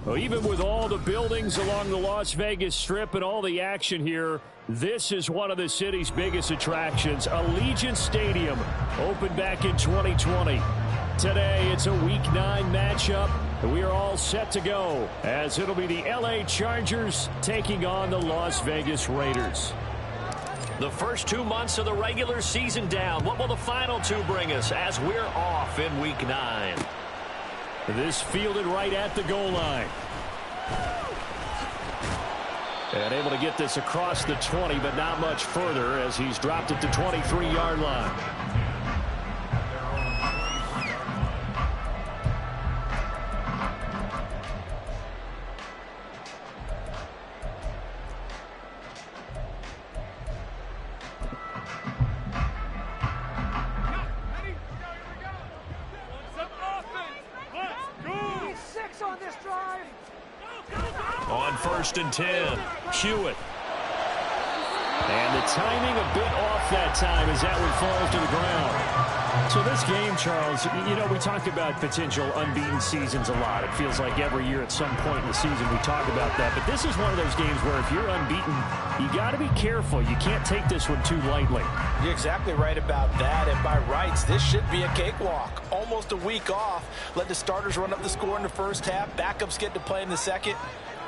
Well, even with all the buildings along the Las Vegas Strip and all the action here, this is one of the city's biggest attractions. Allegiant Stadium opened back in 2020. Today, it's a Week 9 matchup, and we are all set to go as it'll be the LA Chargers taking on the Las Vegas Raiders. The first 2 months of the regular season down. What will the final 2 bring us as we're off in Week 9? This fielded right at the goal line. And able to get this across the 20, but not much further as he's dropped it to 23-yard line. On 1st and 10, Hewitt. And the timing a bit off that time as that one falls to the ground. So this game, Charles, you know, we talk about potential unbeaten seasons a lot. It feels like every year at some point in the season we talk about that. But this is one of those games where if you're unbeaten, you got to be careful. You can't take this one too lightly. You're exactly right about that. And by rights, this should be a cakewalk. Almost a week off. Let the starters run up the score in the first half. Backups get to play in the second.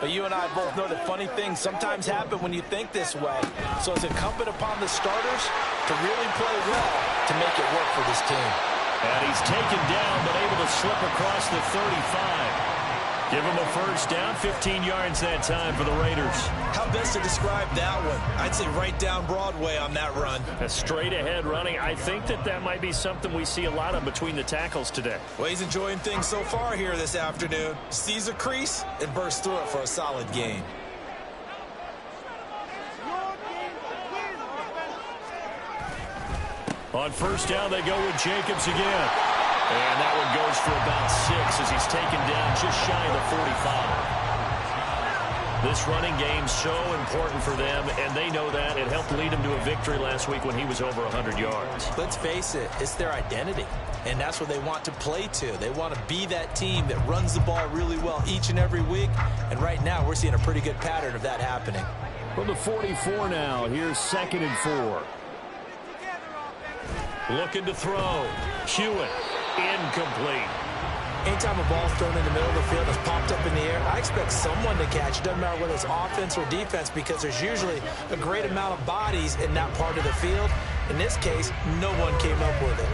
But you and I both know that funny things sometimes happen when you think this way. So it's incumbent upon the starters to really play well to make it work for this team. And he's taken down, but able to slip across the 35. Give him a first down, 15 yards that time for the Raiders. How best to describe that one? I'd say right down Broadway on that run. A straight ahead running. I think that might be something we see a lot of between the tackles today. Well, he's enjoying things so far here this afternoon. Sees a crease and bursts through it for a solid gain. On first down, they go with Jacobs again. And that one goes for about 6 as he's taken down just shy of the 45. This running game so important for them, and they know that. It helped lead them to a victory last week when he was over 100 yards. Let's face it, it's their identity, and that's what they want to play to. They want to be that team that runs the ball really well each and every week, and right now we're seeing a pretty good pattern of that happening. From the 44 now, here's 2nd and 4. Looking to throw. Hewitt. Incomplete. Anytime a ball's thrown in the middle of the field, it's popped up in the air, I expect someone to catch. It doesn't matter whether it's offense or defense because there's usually a great amount of bodies in that part of the field. In this case, no one came up with it.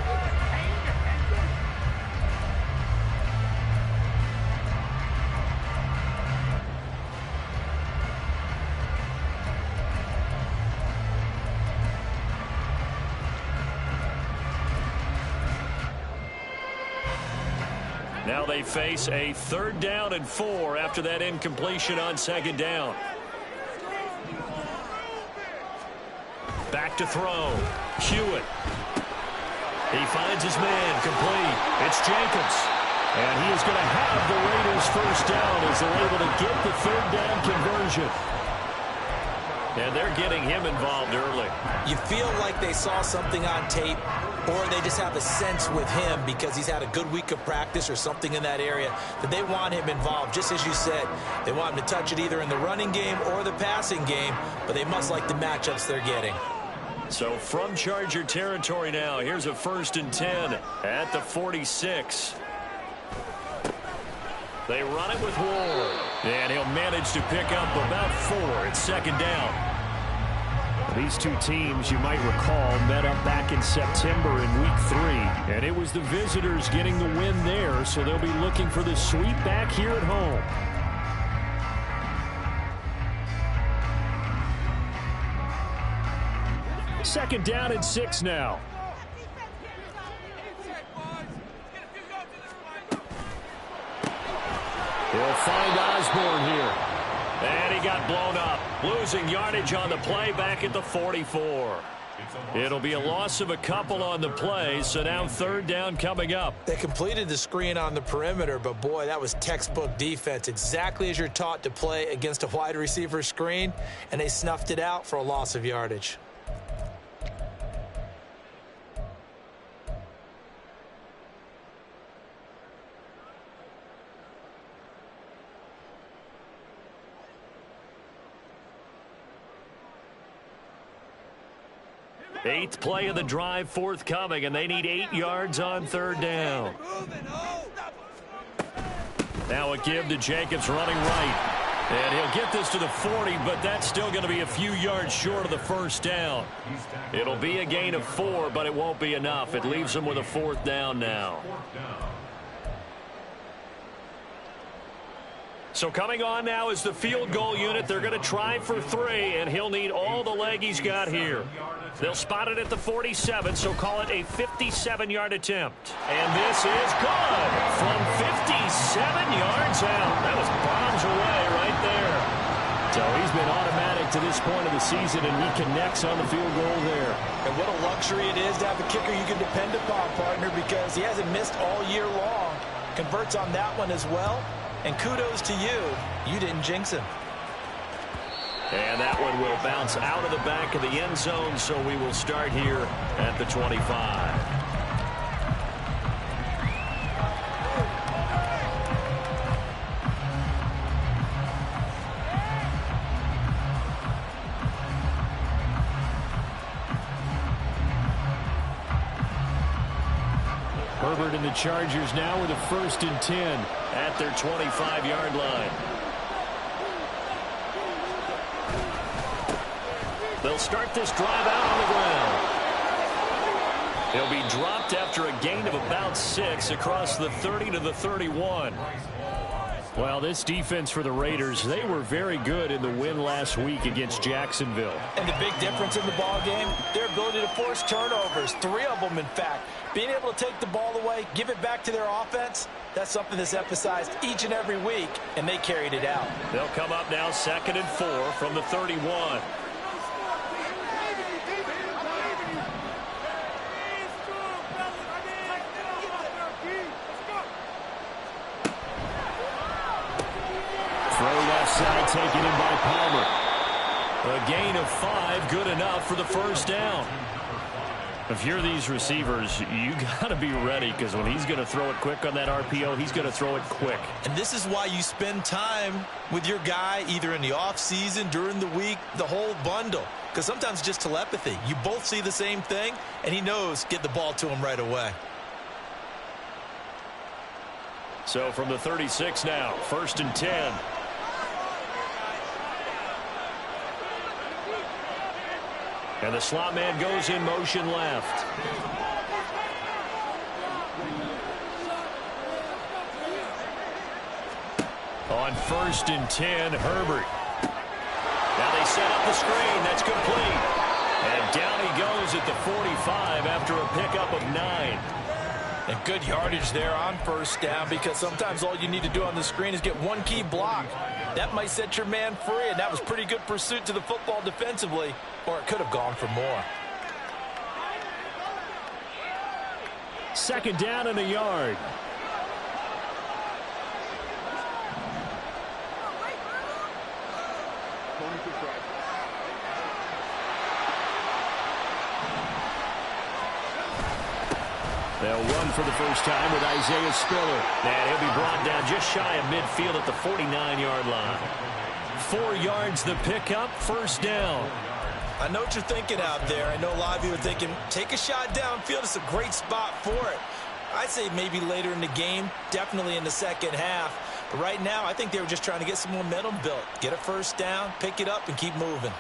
Now they face a 3rd down and 4 after that incompletion on 2nd down. Back to throw. Hewitt. He finds his man complete. It's Jacobs. And he is going to have the Raiders first down as they're able to get the 3rd down conversion. And they're getting him involved early. You feel like they saw something on tape, or they just have a sense with him because he's had a good week of practice or something in that area that they want him involved. Just as you said, they want him to touch it either in the running game or the passing game, but they must like the matchups they're getting. So from Charger territory now, here's a 1st and 10 at the 46. They run it with Ward, and he'll manage to pick up about 4. It's 2nd down. These two teams, you might recall, met up back in September in Week 3, and it was the visitors getting the win there, so they'll be looking for the sweep back here at home. Second down and 6 now. He'll find Osborne here. And he got blown up. Losing yardage on the play back at the 44. It'll be a loss of a couple on the play, so now third down coming up. They completed the screen on the perimeter, but boy, that was textbook defense. Exactly as you're taught to play against a wide receiver screen, and they snuffed it out for a loss of yardage. Eighth play of the drive forthcoming, and they need 8 yards on third down. Now a give to Jacobs running right. And he'll get this to the 40, but that's still going to be a few yards short of the first down. It'll be a gain of 4, but it won't be enough. It leaves him with a fourth down now. So coming on now is the field goal unit. They're going to try for 3, and he'll need all the leg he's got here. They'll spot it at the 47, so call it a 57-yard attempt. And this is good from 57 yards out. That was bombs away right there. So he's been automatic to this point of the season, and he connects on the field goal there. And what a luxury it is to have a kicker you can depend upon, partner, because he hasn't missed all year long. Converts on that one as well. And kudos to you. You didn't jinx him. And that one will bounce out of the back of the end zone, so we will start here at the 25. Herbert and the Chargers now with a 1st and 10 at their 25-yard line. They'll start this drive out on the ground. He'll be dropped after a gain of about 6 across the 30 to the 31. Well, this defense for the Raiders, they were very good in the win last week against Jacksonville. And the big difference in the ball game, their ability to force turnovers, 3 of them in fact. Being able to take the ball away, give it back to their offense, that's something that's emphasized each and every week, and they carried it out. They'll come up now 2nd and 4 from the 31. Side taken in by Palmer. A gain of 5, good enough for the first down. If you're these receivers, you got to be ready, because when he's going to throw it quick on that RPO, he's going to throw it quick. And this is why you spend time with your guy either in the offseason, during the week, the whole bundle. Because sometimes it's just telepathy. You both see the same thing, and he knows get the ball to him right away. So from the 36 now, 1st and 10. And the slot man goes in motion left. On 1st and 10, Herbert. Now they set up the screen. That's complete. And down he goes at the 45 after a pickup of 9. And good yardage there on 1st down, because sometimes all you need to do on the screen is get one key block. That might set your man free, and that was pretty good pursuit to the football defensively, or it could have gone for more. 2nd down and a yard. They'll run for the first time with Isaiah Spiller. And he'll be brought down just shy of midfield at the 49-yard line. 4 yards the pickup, 1st down. I know what you're thinking out there. I know a lot of you are thinking, take a shot downfield. It's a great spot for it. I'd say maybe later in the game, definitely in the second half. But right now, I think they were just trying to get some momentum built. Get a 1st down, pick it up, and keep moving.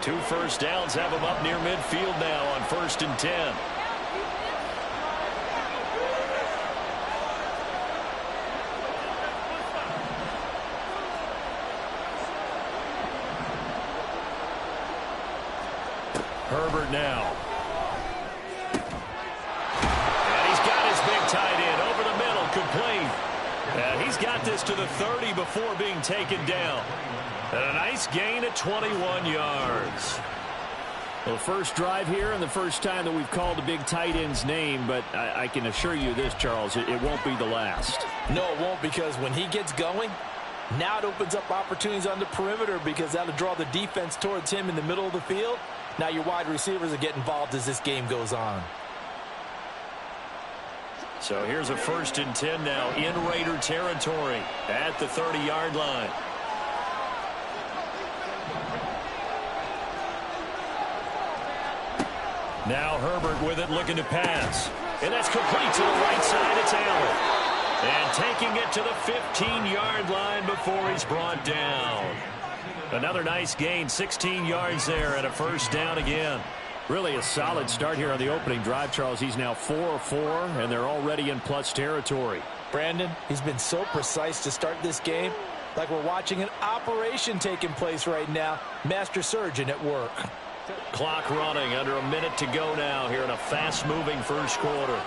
Two 1st downs have him up near midfield now on 1st and 10. Herbert now. And he's got this to the 30 before being taken down. And a nice gain at 21 yards. Well, first drive here and the first time that we've called a big tight end's name, but I can assure you this, Charles, it won't be the last. No, it won't, because when he gets going, now it opens up opportunities on the perimeter because that'll draw the defense towards him in the middle of the field. Now your wide receivers are getting involved as this game goes on. So here's a 1st and 10 now in Raider territory at the 30-yard line. Now Herbert with it, looking to pass. And that's complete to the right side. It's Allen. And taking it to the 15-yard line before he's brought down. Another nice gain, 16 yards there, and a 1st down again. Really a solid start here on the opening drive, Charles. He's now 4 of 4, and they're already in plus territory. Brandon, he's been so precise to start this game, like we're watching an operation taking place right now. Master surgeon at work. Clock running, under a minute to go now here in a fast-moving first quarter.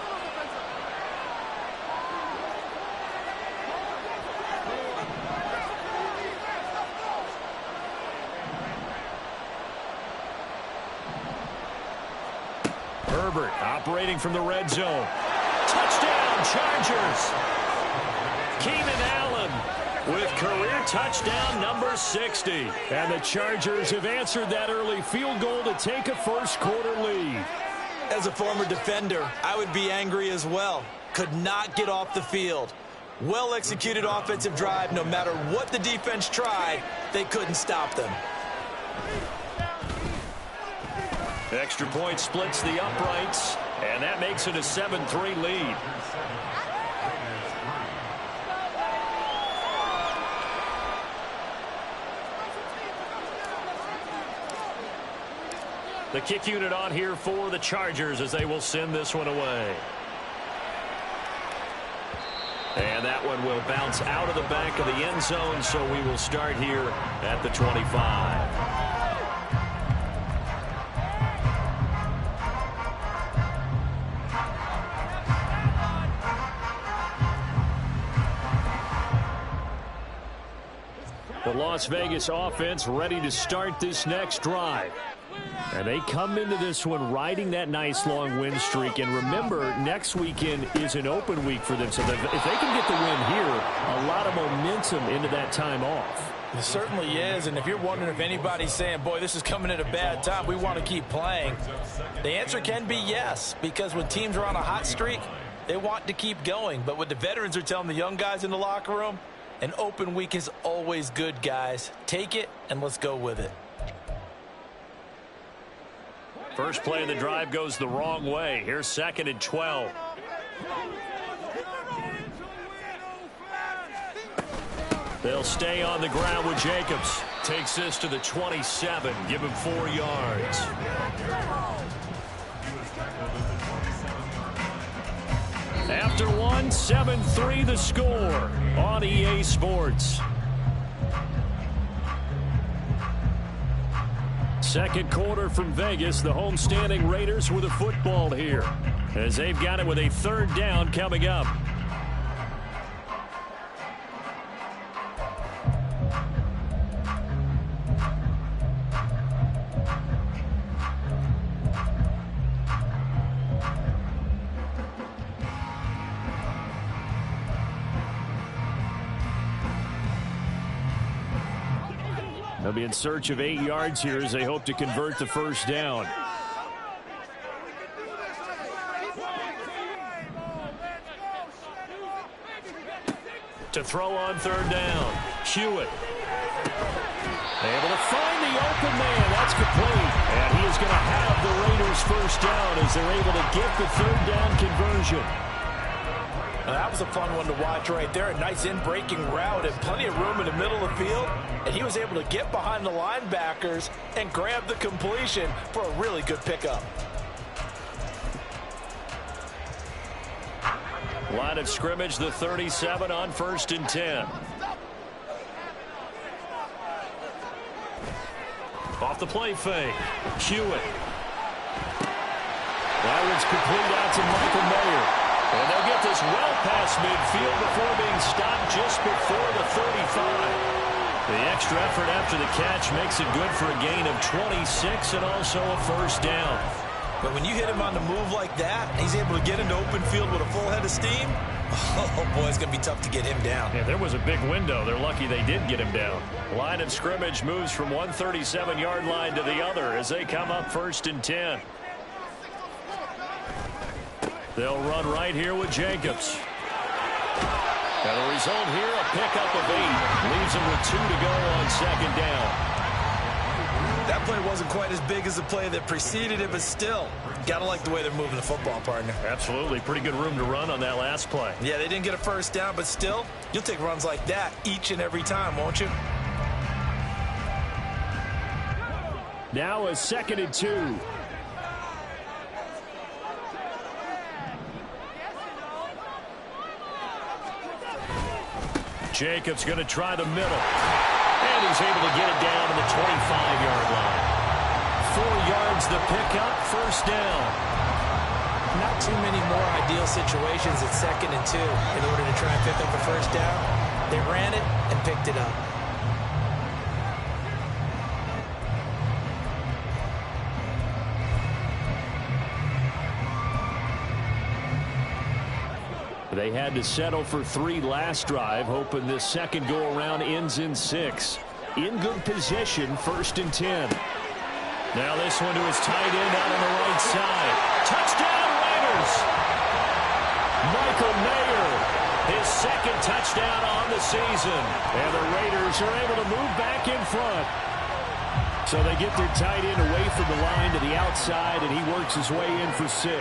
Herbert operating from the red zone. Touchdown, Chargers. Keenan Allen with career touchdown number 60. And the Chargers have answered that early field goal to take a first quarter lead. As a former defender, I would be angry as well. Could not get off the field. Well-executed offensive drive. No matter what the defense tried, they couldn't stop them. Extra point splits the uprights, and that makes it a 7-3 lead. The kick unit on here for the Chargers as they will send this one away. And that one will bounce out of the back of the end zone, so we will start here at the 25. The Las Vegas offense ready to start this next drive. And they come into this one riding that nice long win streak. And remember, next weekend is an open week for them. So that if they can get the win here, a lot of momentum into that time off. It certainly is. And if you're wondering if anybody's saying, boy, this is coming at a bad time, we want to keep playing, the answer can be yes. Because when teams are on a hot streak, they want to keep going. But what the veterans are telling the young guys in the locker room, an open week is always good, guys. Take it, and let's go with it. First play of the drive goes the wrong way. Here's 2nd and 12. They'll stay on the ground with Jacobs. Takes this to the 27. Give him 4 yards. After one, 7-3 the score on EA Sports. Second quarter from Vegas. The homestanding Raiders with a football here as they've got it with a 3rd down coming up. They'll be in search of 8 yards here as they hope to convert the first down. To throw on 3rd down. Hewitt. Able to find the open man. That's complete. And he is going to have the Raiders first down as they're able to get the 3rd down conversion. Now, that was a fun one to watch right there. A nice in-breaking route and plenty of room in the middle of the field. And he was able to get behind the linebackers and grab the completion for a really good pickup. Line of scrimmage, the 37 on 1st and 10. Off the play fake. Hewitt. That one's complete out to Michael Mayer. And they'll get this well past midfield before being stopped The extra effort after the catch makes it good for a gain of 26 and also a first down. But when you hit him on the move like that, he's able to get into open field with a full head of steam. Oh, boy, it's going to be tough to get him down. Yeah, there was a big window. They're lucky they did get him down. Line of scrimmage moves from 137-yard line to the other as they come up 1st and 10. They'll run right here with Jacobs. And the result here, a pickup of 8. Leaves them with 2 to go on 2nd down. That play wasn't quite as big as the play that preceded it, but still, gotta like the way they're moving the football, partner. Absolutely. Pretty good room to run on that last play. Yeah, they didn't get a first down, but still, you'll take runs like that each and every time, won't you? Now a 2nd and 2. Jacobs going to try the middle. And he's able to get it down to the 25-yard line. 4 yards the pickup, first down. Not too many more ideal situations at 2nd and 2 in order to try and pick up a first down. They ran it and picked it up. They had to settle for 3 last drive, hoping this second go-around ends in 6. In good position, 1st and 10. Now this one to his tight end out on the right side. Touchdown, Raiders! Michael Mayer, his 2nd touchdown on the season. And the Raiders are able to move back in front. So they get their tight end away from the line to the outside, and he works his way in for 6.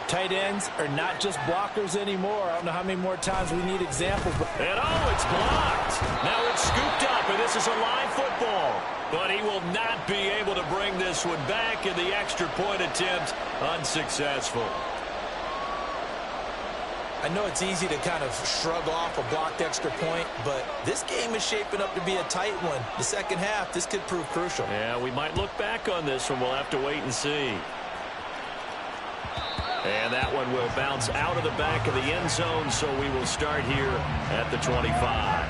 Tight ends are not just blockers anymore. I don't know how many more times we need examples. And it's blocked. Now it's scooped up, and this is a live football. But he will not be able to bring this one back, and the extra point attempt unsuccessful. I know it's easy to kind of shrug off a blocked extra point, but this game is shaping up to be a tight one. The second half, this could prove crucial. Yeah, we might look back on this one. We'll have to wait and see. And that one will bounce out of the back of the end zone, so we will start here at the 25.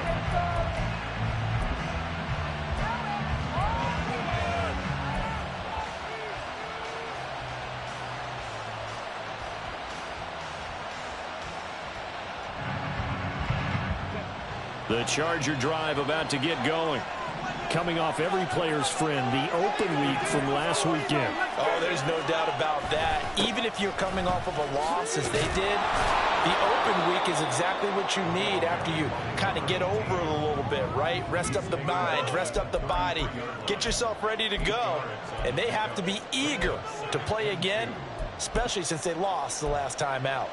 The Charger drive about to get going. Coming off every player's friend, the open week from last weekend. Oh, there's no doubt about that. Even if you're coming off of a loss, as they did, the open week is exactly what you need after you kind of get over it a little bit, right? Rest up the mind, rest up the body, get yourself ready to go. And they have to be eager to play again, especially since they lost the last time out.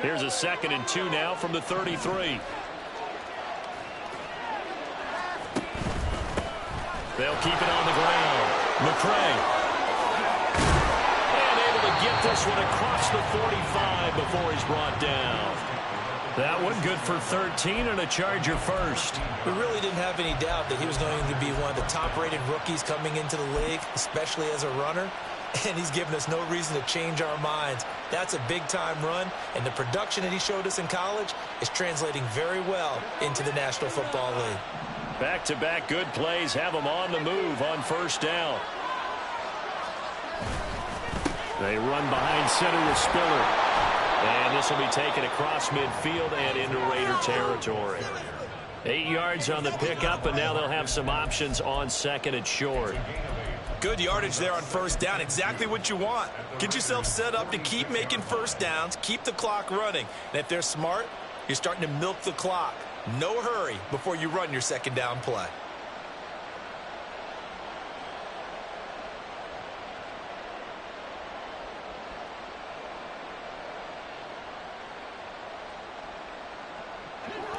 Here's a 2nd and 2 now from the 33. They'll keep it on the ground. McCray. And able to get this one across the 45 before he's brought down. That one good for 13 and a Charger first. We really didn't have any doubt that he was going to be one of the top-rated rookies coming into the league, especially as a runner. And he's given us no reason to change our minds. That's a big-time run, and the production that he showed us in college is translating very well into the National Football League. Back-to-back good plays have him on the move on first down. They run behind center with Spiller. And this will be taken across midfield and into Raider territory. 8 yards on the pickup, and now they'll have some options on 2nd and short. Good yardage there on first down. Exactly what you want. Get yourself set up to keep making first downs, keep the clock running. And if they're smart, you're starting to milk the clock. No hurry before you run your 2nd down play.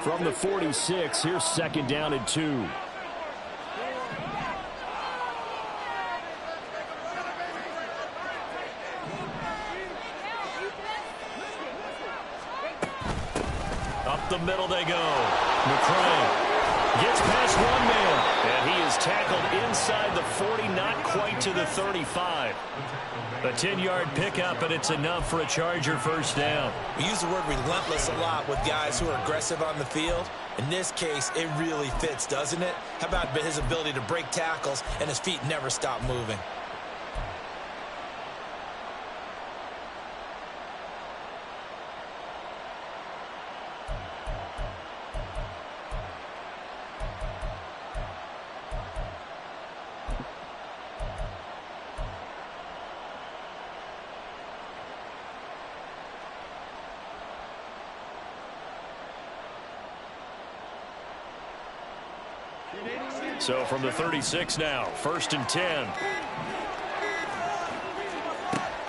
From the 46, here's 2nd down and 2. Up the middle they go. McCray gets past one man. And he is tackled inside the 40, not quite to the 35. A 10-yard pickup, and it's enough for a Charger first down. We use the word relentless a lot with guys who are aggressive on the field. In this case, it really fits, doesn't it? How about his ability to break tackles and his feet never stop moving? So from the 36 now, 1st and 10.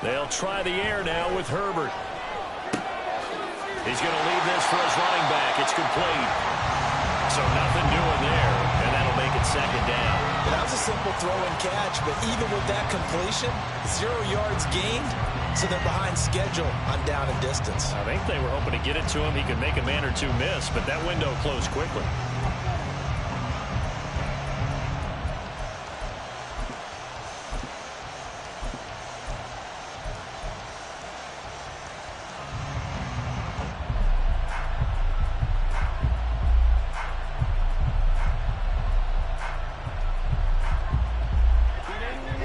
They'll try the air now with Herbert. He's going to leave this for his running back. It's complete. So nothing doing there, and that'll make it 2nd down. That was a simple throw and catch, but even with that completion, 0 yards gained, so they're behind schedule on down and distance. I think they were hoping to get it to him. He could make a man or two miss, but that window closed quickly.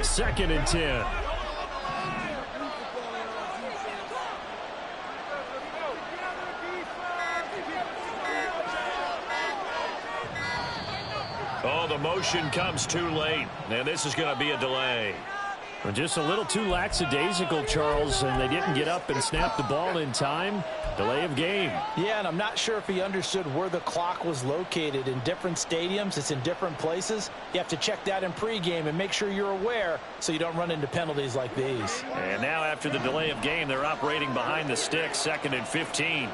Second and 10. Oh, the motion comes too late, and this is going to be a delay. Just a little too lackadaisical, Charles, and they didn't get up and snap the ball in time. Delay of game. Yeah, and I'm not sure if he understood where the clock was located. In different stadiums, it's in different places. You have to check that in pregame and make sure you're aware so you don't run into penalties like these. And now after the delay of game, they're operating behind the sticks, 2nd and 15.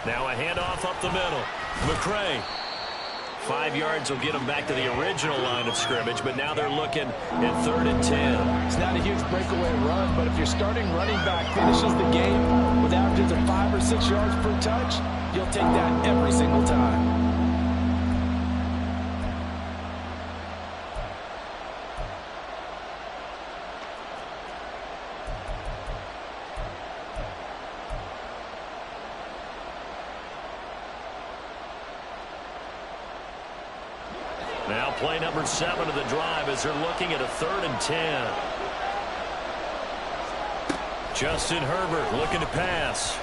Now a handoff up the middle. McCray. 5 yards will get them back to the original line of scrimmage, but now they're looking at 3rd and 10. It's not a huge breakaway run, but if your starting running back finishes the game with averages of 5 or 6 yards per touch, you'll take that every single time. Now play number 7 of the drive as they're looking at a 3rd and 10. Justin Herbert looking to pass.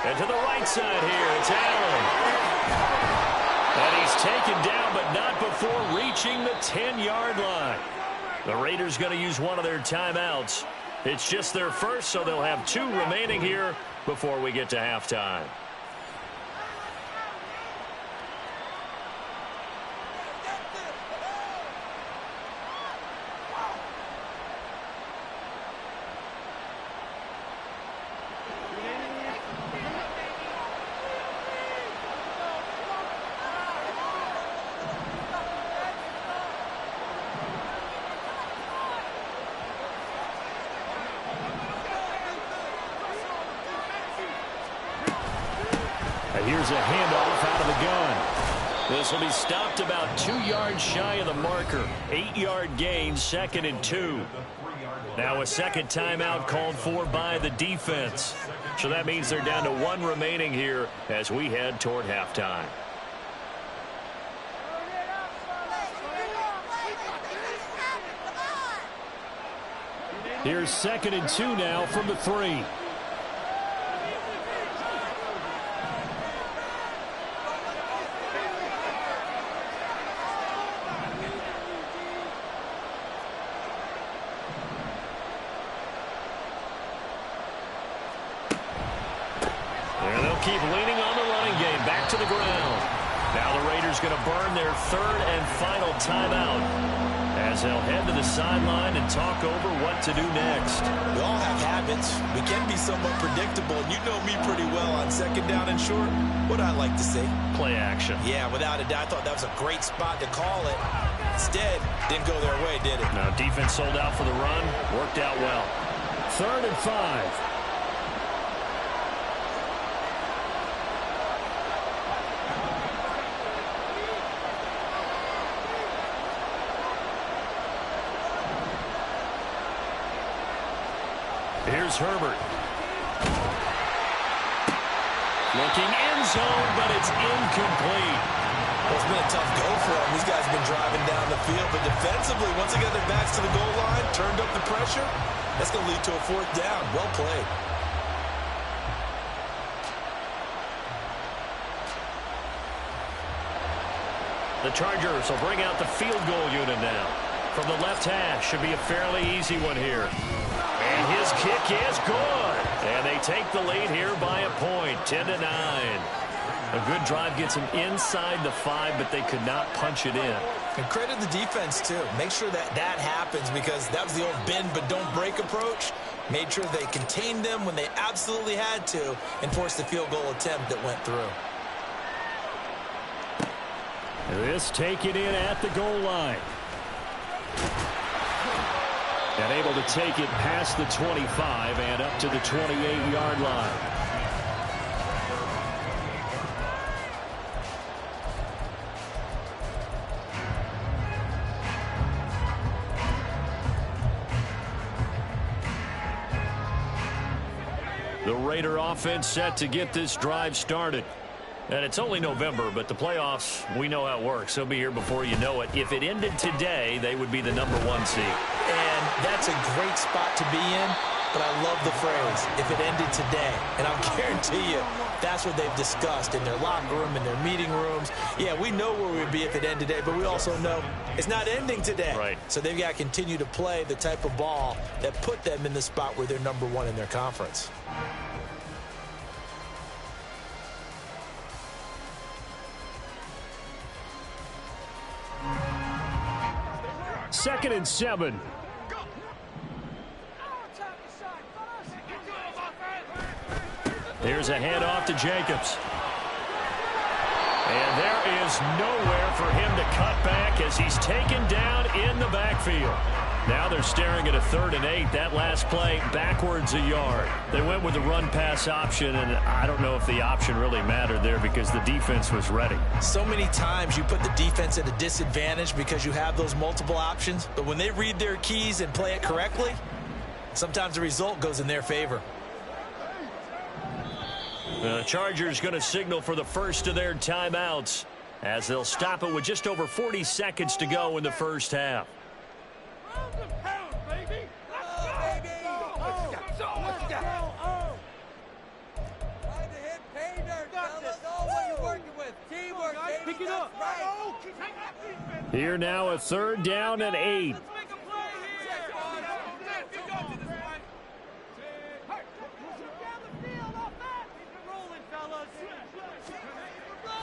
And to the right side here, it's Allen. And he's taken down, but not before reaching the 10-yard line. The Raiders going to use one of their timeouts. It's just their first, so they'll have 2 remaining here before we get to halftime. Here's a handoff out of the gun. This will be stopped about 2 yards shy of the marker. 8-yard gain, 2nd and 2. Now a second timeout called for by the defense. So that means they're down to 1 remaining here as we head toward halftime. Here's 2nd and 2 now from the 3. Keep leaning on the running game. Back to the ground. Now the Raiders going to burn their 3rd and final timeout as they'll head to the sideline and talk over what to do next. We all have habits. We can be somewhat predictable, and you know me pretty well on 2nd down and short. What I like to say? Play action. Yeah, without a doubt. I thought that was a great spot to call it. Instead, didn't go their way, did it? Now defense sold out for the run. Worked out well. 3rd and 5. Here's Herbert. Looking end zone, but it's incomplete. Well, it's been a tough go for them. These guys have been driving down the field, but defensively, once they got their backs to the goal line, turned up the pressure, that's going to lead to a 4th down. Well played. The Chargers will bring out the field goal unit now. From the left hash, should be a fairly easy one here. And his kick is good. And they take the lead here by a point, 10-9. A good drive gets them inside the 5, but they could not punch it in. And credit the defense, too. Make sure that that happens, because that was the old bend but don't break approach. Made sure they contained them when they absolutely had to and forced the field goal attempt that went through. This taken in at the goal line. And able to take it past the 25 and up to the 28-yard line. The Raider offense set to get this drive started. And it's only November, but the playoffs, we know how it works. They'll be here before you know it. If it ended today, they would be the #1 seed. And that's a great spot to be in, but I love the phrase, if it ended today. And I'll guarantee you, that's what they've discussed in their locker room, in their meeting rooms. Yeah, we know where we'd be if it ended today, but we also know it's not ending today. Right. So they've got to continue to play the type of ball that put them in the spot where they're #1 in their conference. Second and 7. Here's a handoff to Jacobs. And there is nowhere for him to cut back as he's taken down in the backfield. Now they're staring at a 3rd and 8. That last play backwards a yard. They went with the run-pass option, and I don't know if the option really mattered there because the defense was ready. So many times you put the defense at a disadvantage because you have those multiple options, but when they read their keys and play it correctly, sometimes the result goes in their favor. The Chargers going to signal for the first of their timeouts as they'll stop it with just over 40 seconds to go in the first half. Here now, a 3rd down and 8.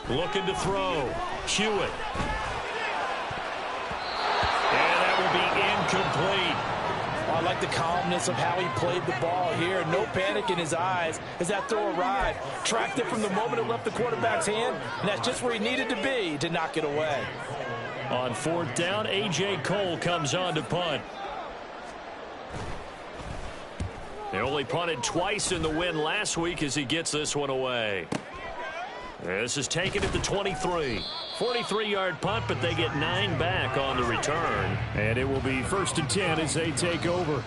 Looking to throw. Hewitt. And that will be incomplete. I like the calmness of how he played the ball here. No panic in his eyes as that throw arrived. Tracked it from the moment it left the quarterback's hand, and that's just where he needed to be to knock it away. On 4th down, A.J. Cole comes on to punt. They only punted twice in the win last week as he gets this one away. This is taken at the 23. 43-yard punt, but they get 9 back on the return. And it will be 1st and 10 as they take over.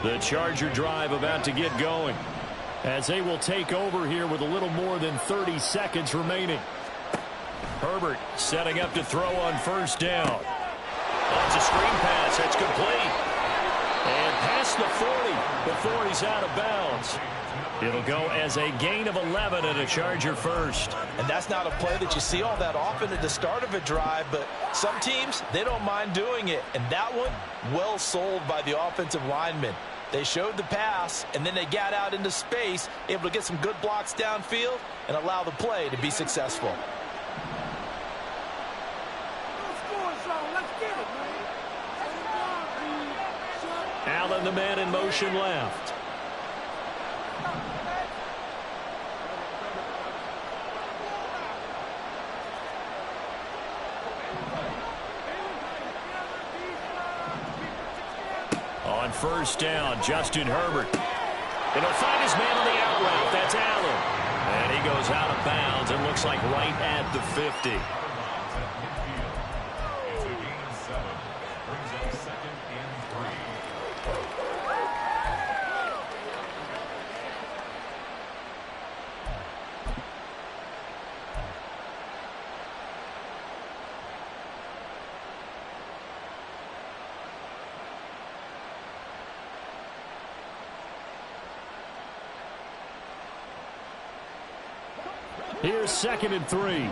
The Charger drive about to get going as they will take over here with a little more than 30 seconds remaining. Herbert setting up to throw on 1st down. That's a screen pass. That's complete. And past the 40 before he's out of bounds. It'll go as a gain of 11 and a Charger first. And that's not a play that you see all that often at the start of a drive, but some teams, they don't mind doing it. And that one, well sold by the offensive lineman. They showed the pass, and then they got out into space, able to get some good blocks downfield and allow the play to be successful. Allen, the man in motion left. On 1st down, Justin Herbert. And he'll find his man on the outrun. route. That's Allen. And he goes out of bounds and looks like right at the 50. Here's 2nd and 3.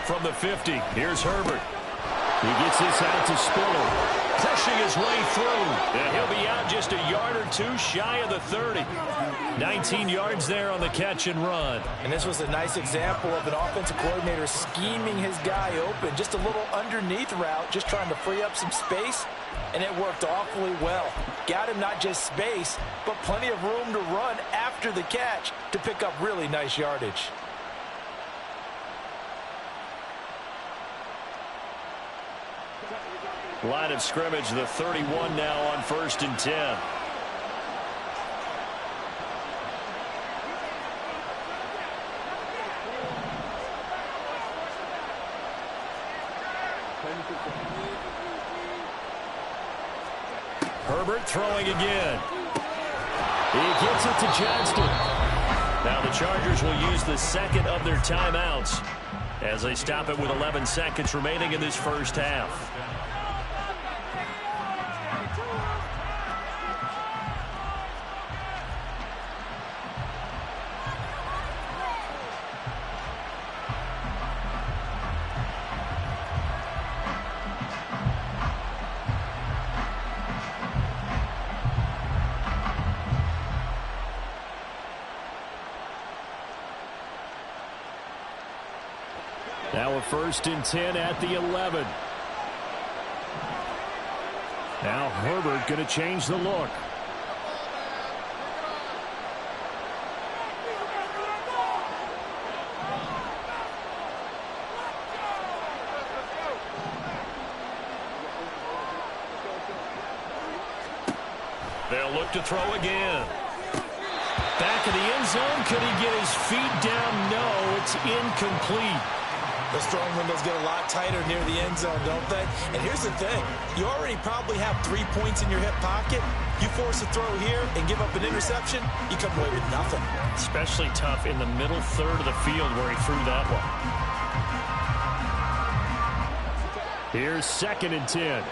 From the 50, here's Herbert. He gets this out to Spiller. Pushing his way through. And he'll be out just a yard or two shy of the 30. 19 yards there on the catch and run. And this was a nice example of an offensive coordinator scheming his guy open. Just a little underneath route, just trying to free up some space. And it worked awfully well. Got him not just space, but plenty of room to run after the catch to pick up really nice yardage. Line of scrimmage, the 31 now on 1st and 10. Herbert throwing again. He gets it to Johnston. Now the Chargers will use the 2nd of their timeouts as they stop it with 11 seconds remaining in this first half. Now a 1st and 10 at the 11. Now Herbert going to change the look. They'll look to throw again. Back in the end zone. Could he get his feet down? No, it's incomplete. Those throwing windows get a lot tighter near the end zone, don't they? And here's the thing. You already probably have 3 points in your hip pocket. You force a throw here and give up an interception, you come away with nothing. Especially tough in the middle third of the field where he threw that one. Here's 2nd and 10.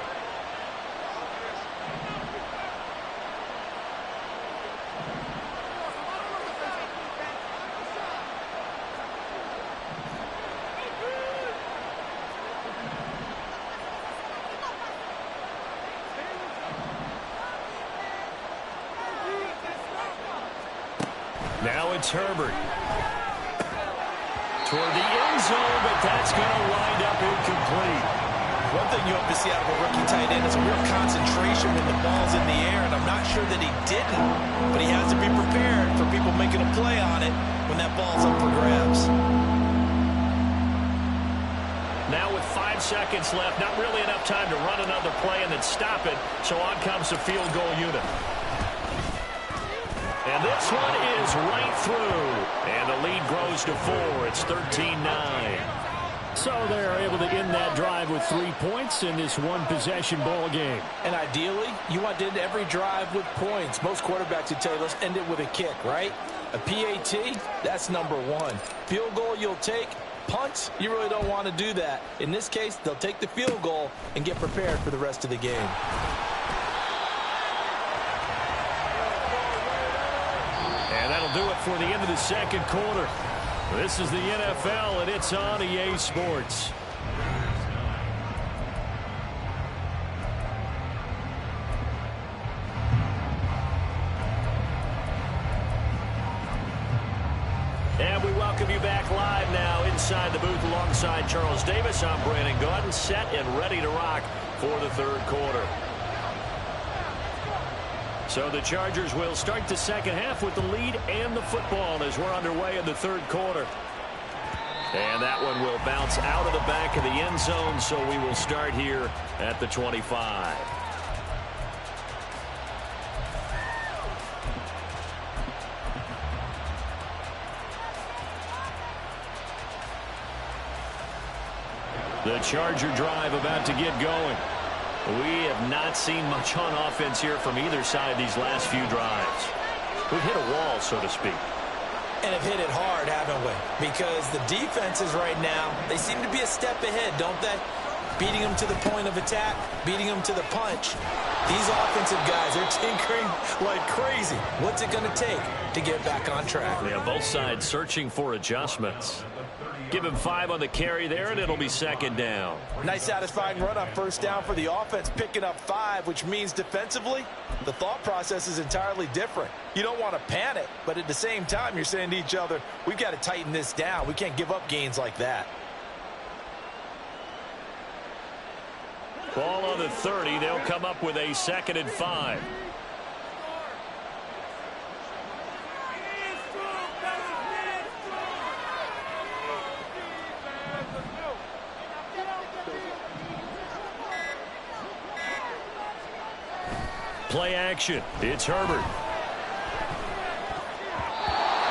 Now it's Herbert. Toward the end zone, but that's going to wind up incomplete. One thing you hope to see out of a rookie tight end is a real concentration when the ball's in the air, and I'm not sure that he didn't, but he has to be prepared for people making a play on it when that ball's up for grabs. Now with 5 seconds left, not really enough time to run another play and then stop it, so on comes the field goal unit. And this one is right through. And the lead grows to 4. It's 13-9. So they're able to end that drive with 3 points in this one-possession ball game. And ideally, you want to end every drive with points. Most quarterbacks would tell you, let's end it with a kick, right? A PAT, that's number 1. Field goal you'll take. Punts, you really don't want to do that. In this case, they'll take the field goal and get prepared for the rest of the game. And that'll do it for the end of the second quarter. This is the NFL, and it's on EA Sports. And we welcome you back live now inside the booth alongside Charles Davis. I'm Brandon Gaudin, set and ready to rock for the third quarter. So the Chargers will start the second half with the lead and the football as we're underway in the third quarter. And that one will bounce out of the back of the end zone, so we will start here at the 25. The Charger drive about to get going. We have not seen much on offense here from either side these last few drives. We've hit a wall, so to speak. And have hit it hard, haven't we? Because the defenses right now, they seem to be a step ahead, don't they? Beating them to the point of attack, beating them to the punch. These offensive guys are tinkering like crazy. What's it going to take to get back on track? Yeah, both sides searching for adjustments. Give him 5 on the carry there, and it'll be second down. Nice satisfying run on first down for the offense, picking up 5, which means defensively, the thought process is entirely different. You don't want to panic, but at the same time, you're saying to each other, we've got to tighten this down. We can't give up gains like that. Ball on the 30. They'll come up with a 2nd and 5. Play action. It's Herbert.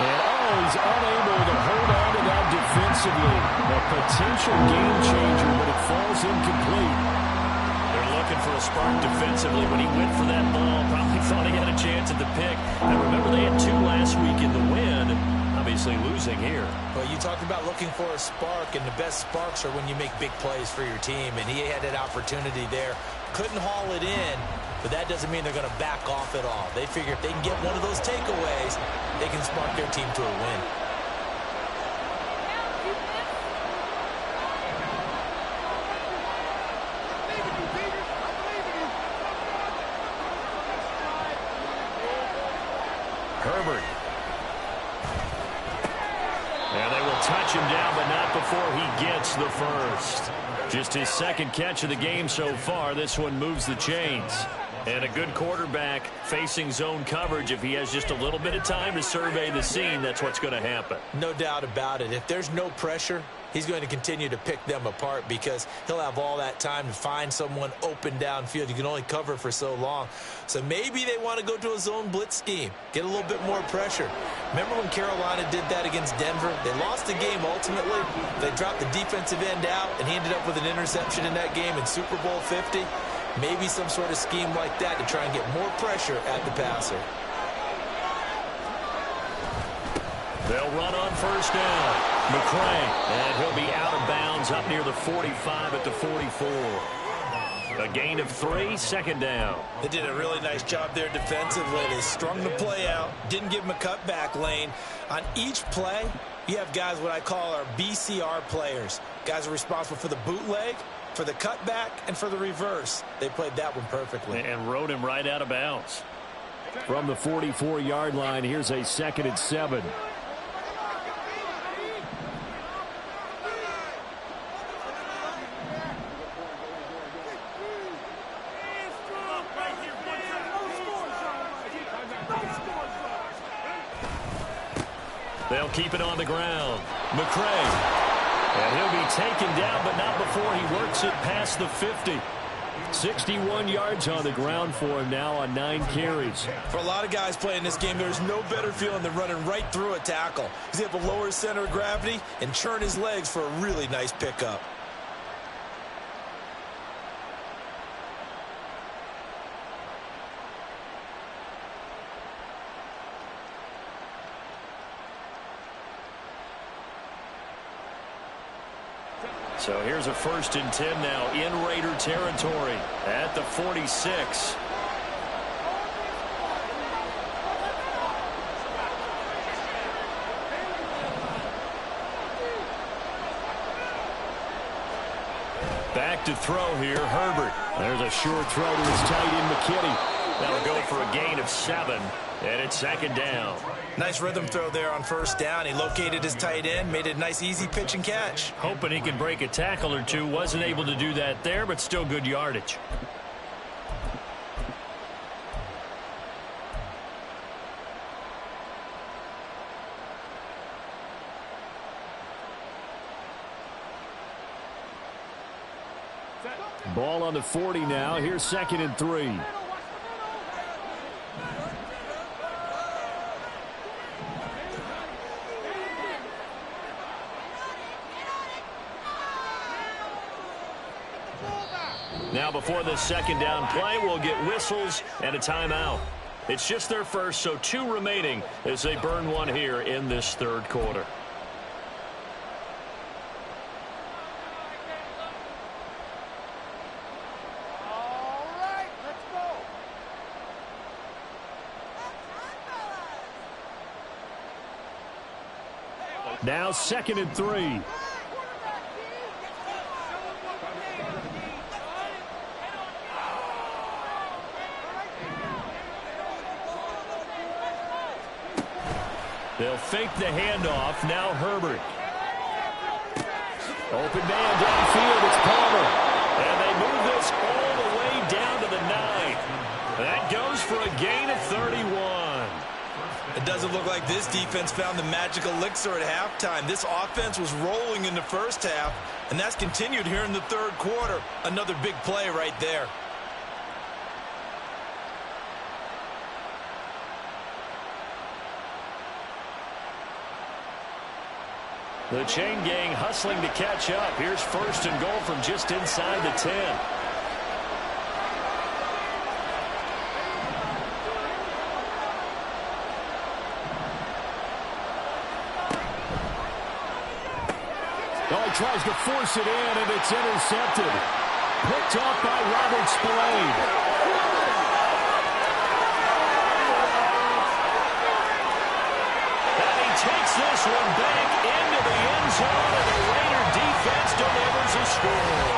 And he's unable to hold on to that defensively. A potential game changer, but it falls incomplete. They're looking for a spark defensively. When he went for that ball, probably thought he had a chance at the pick. And remember, they had 2 last week in the win. Obviously losing here. Well, you talked about looking for a spark, and the best sparks are when you make big plays for your team. And he had that opportunity there. Couldn't haul it in. But that doesn't mean they're going to back off at all. They figure if they can get one of those takeaways, they can spark their team to a win. Herbert. And they will touch him down, but not before he gets the first. Just his 2nd catch of the game so far. This one moves the chains. And a good quarterback facing zone coverage. If he has just a little bit of time to survey the scene, that's what's going to happen. No doubt about it. If there's no pressure, he's going to continue to pick them apart because he'll have all that time to find someone open downfield. You can only cover for so long. So maybe they want to go to a zone blitz scheme, get a little bit more pressure. Remember when Carolina did that against Denver? They lost the game ultimately. They dropped the defensive end out, and he ended up with an interception in that game in Super Bowl 50. Maybe some sort of scheme like that to try and get more pressure at the passer. They'll run on first down. McCray, and he'll be out of bounds up near the 45 at the 44. A gain of 3, 2nd down. They did a really nice job there defensively. They strung the play out, didn't give him a cutback lane. On each play, you have guys what I call our BCR players. Guys are responsible for the bootleg, for the cutback, and for the reverse. They played that one perfectly. And rode him right out of bounds. From the 44-yard line, here's a 2nd and 7. They'll keep it on the ground. McCray. And he'll be taken down, but not before he works it past the 50. 61 yards on the ground for him now on 9 carries. For a lot of guys playing this game, there's no better feeling than running right through a tackle. He's able to lower his center of gravity and churn his legs for a really nice pickup. So here's a 1st and 10 now in Raider territory at the 46. Back to throw here, Herbert. There's a short throw to his tight end, McKinney. That'll go for a gain of 7, and it's 2nd down. Nice rhythm throw there on first down. He located his tight end, made it a nice, easy pitch and catch. Hoping he can break a tackle or two. Wasn't able to do that there, but still good yardage. Ball on the 40 now. Here's 2nd and 3. Now before the 2nd down play, we'll get whistles and a timeout. It's just their first, so 2 remaining as they burn one here in this 3rd quarter. All right, let's go. Now 2nd and 3. They'll fake the handoff. Now Herbert. Open man downfield. It's Palmer. And they move this all the way down to the 9. That goes for a gain of 31. It doesn't look like this defense found the magic elixir at halftime. This offense was rolling in the first half, and that's continued here in the 3rd quarter. Another big play right there. The chain gang hustling to catch up. Here's 1st and goal from just inside the 10. Oh, he tries to force it in, and it's intercepted. Picked off by Robert Spillane. Takes this one back into the end zone, and the Raider defense delivers a score.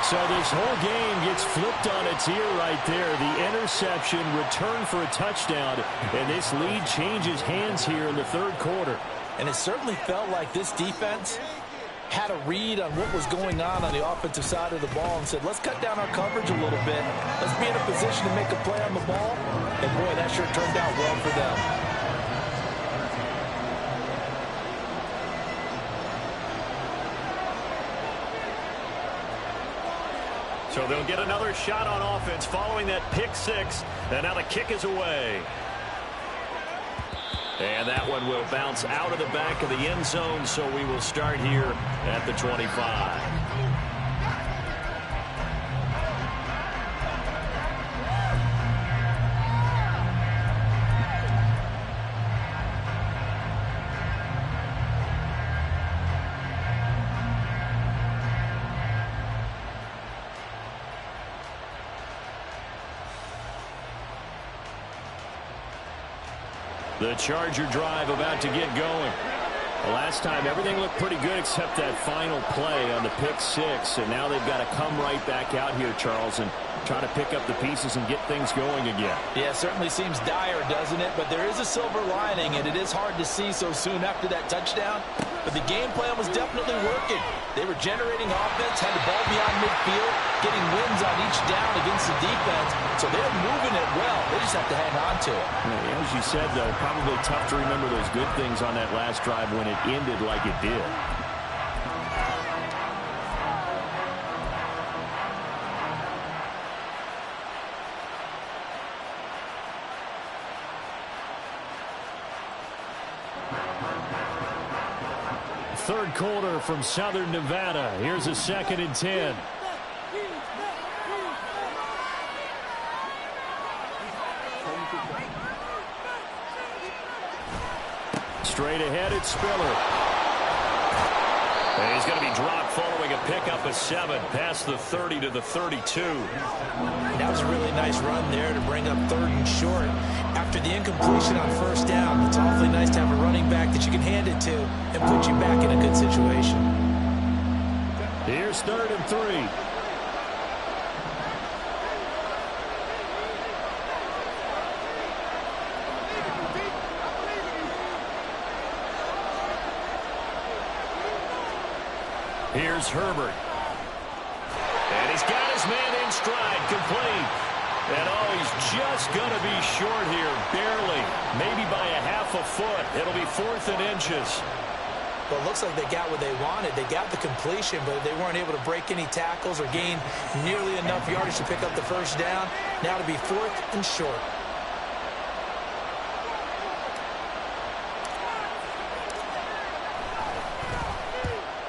So this whole game gets flipped on its ear right there. The interception, return for a touchdown, and this lead changes hands here in the 3rd quarter. And it certainly felt like this defense had a read on what was going on the offensive side of the ball and said, let's cut down our coverage a little bit. Let's be in a position to make a play on the ball. And, boy, that sure turned out well for them. So they'll get another shot on offense following that pick 6. And now the kick is away. And that one will bounce out of the back of the end zone, so we will start here at the 25. The Charger drive about to get going. The last time, everything looked pretty good except that final play on the pick 6. And now they've got to come right back out here, Charles, and try to pick up the pieces and get things going again. Yeah, it certainly seems dire, doesn't it? But there is a silver lining, and it is hard to see so soon after that touchdown. But the game plan was definitely working. They were generating offense, had the ball beyond midfield, getting wins on each down against the defense. So they're moving it well. They just have to hang on to it. Yeah, as you said, though, probably tough to remember those good things on that last drive when it ended like it did. Third quarter from Southern Nevada. Here's a 2nd and 10. Straight ahead, it's Spiller. And he's going to be dropped following a pickup of 7 past the 30 to the 32. That was a really nice run there to bring up 3rd and short. After the incompletion on 1st down, it's awfully nice to have a running back that you can hand it to and put you back in a good situation. Here's 3rd and 3. Here's Herbert. And he's got his man in stride, complete. And oh, he's just going to be short here, barely. Maybe by a half a foot. It'll be 4th and inches. Well, it looks like they got what they wanted. They got the completion, but they weren't able to break any tackles or gain nearly enough yardage to pick up the first down. Now to be 4th and short.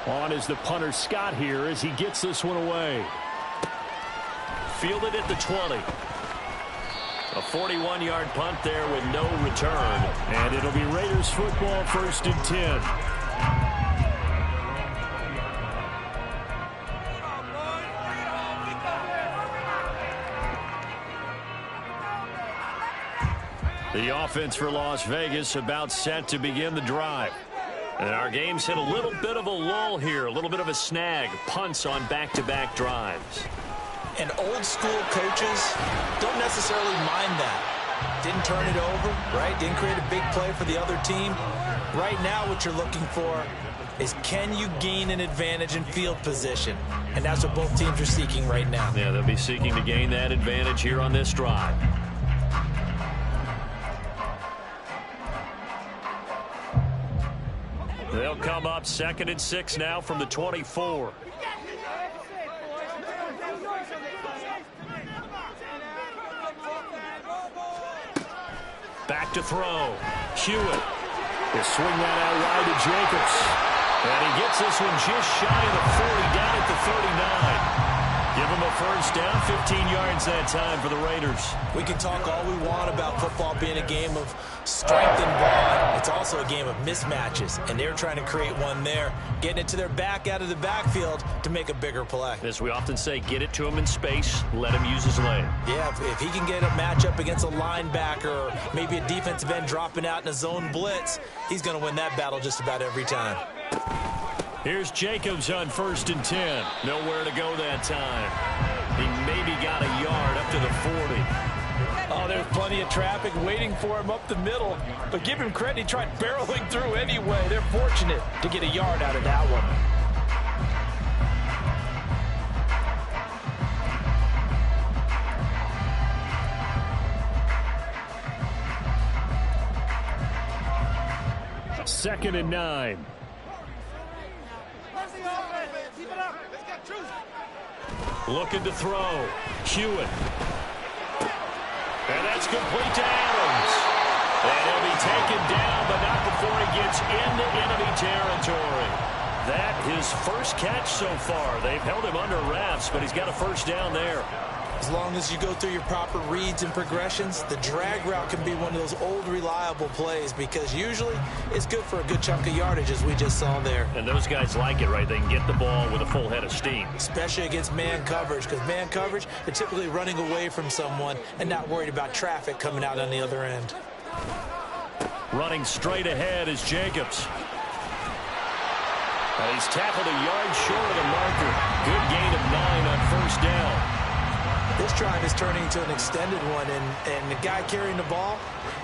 On is the punter Scott here as he gets this one away. Fielded at the 20. A 41-yard punt there with no return. And it'll be Raiders football, 1st and 10. The offense for Las Vegas about set to begin the drive. And our game's hit a little bit of a lull here, a little bit of a snag. Punts on back-to-back drives. And old school coaches don't necessarily mind that. Didn't turn it over, right? Didn't create a big play for the other team. Right now what you're looking for is, can you gain an advantage in field position? And that's what both teams are seeking right now. Yeah, they'll be seeking to gain that advantage here on this drive. They'll come up 2nd and 6 now from the 24. Back to throw. Hewitt. He'll swing that out wide to Jacobs. And he gets this one just shy of the 40, down at the 39. Give him a first down, 15 yards that time for the Raiders. We can talk all we want about football being a game of strength and ball. It's also a game of mismatches, and they're trying to create one there, getting it to their back out of the backfield to make a bigger play. As we often say, get it to him in space, let him use his leg. Yeah, if he can get a matchup against a linebacker or maybe a defensive end dropping out in a zone blitz, he's going to win that battle just about every time. Here's Jacobs on 1st and 10. Nowhere to go that time. He maybe got a yard up to the 40. Oh, there's plenty of traffic waiting for him up the middle. But give him credit, he tried barreling through anyway. They're fortunate to get a yard out of that one. Second and 9. Looking to throw. Hewitt. And that's complete to Adams. And he'll be taken down, but not before he gets into enemy territory. That his first catch so far. They've held him under wraps, but he's got a first down there. As long as you go through your proper reads and progressions, the drag route can be one of those old reliable plays because usually it's good for a good chunk of yardage, as we just saw there. And those guys like it, right? They can get the ball with a full head of steam. Especially against man coverage, because man coverage, they're typically running away from someone and not worried about traffic coming out on the other end. Running straight ahead is Jacobs. And he's tackled a yard short of the marker. Good gain of 9 on first down. This drive is turning into an extended one, and the guy carrying the ball,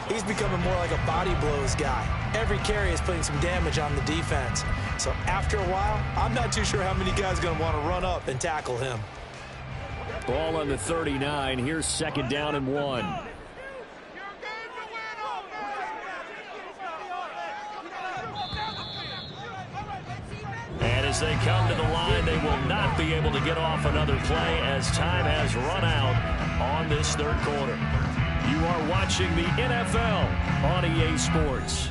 he's becoming more like a body blows guy. Every carry is putting some damage on the defense. So after a while, I'm not too sure how many guys are going to want to run up and tackle him. Ball on the 39. Here's 2nd down and 1. And as they come to the line, they will not be able to get off another play as time has run out on this third quarter. You are watching the NFL on EA Sports.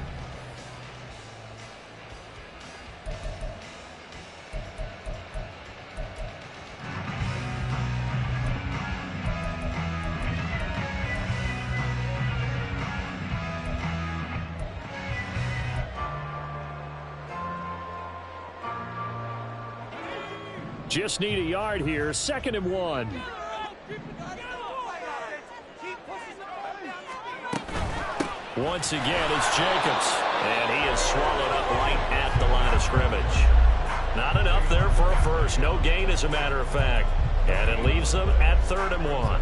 Just need a yard here. 2nd and 1. Once again, it's Jacobs. And he is swallowed up right at the line of scrimmage. Not enough there for a first. No gain, as a matter of fact. And it leaves them at 3rd and 1.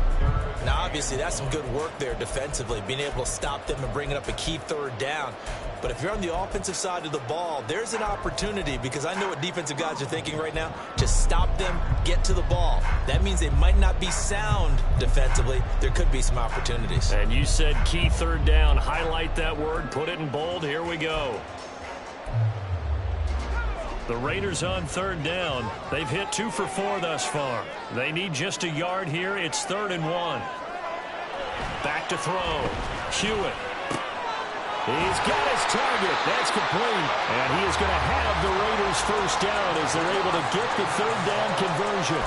Now, obviously, that's some good work there defensively, being able to stop them and bringing up a key 3rd down. But if you're on the offensive side of the ball, there's an opportunity, because I know what defensive guys are thinking right now. Just stop them, get to the ball. That means they might not be sound defensively. There could be some opportunities. And you said key 3rd down. Highlight that word, put it in bold. Here we go. The Raiders on third down. They've hit 2 for 4 thus far. They need just a yard here. It's 3rd and 1. Back to throw. Hewitt. He's got his target. That's complete. And he is going to have the Raiders first down as they're able to get the 3rd down conversion.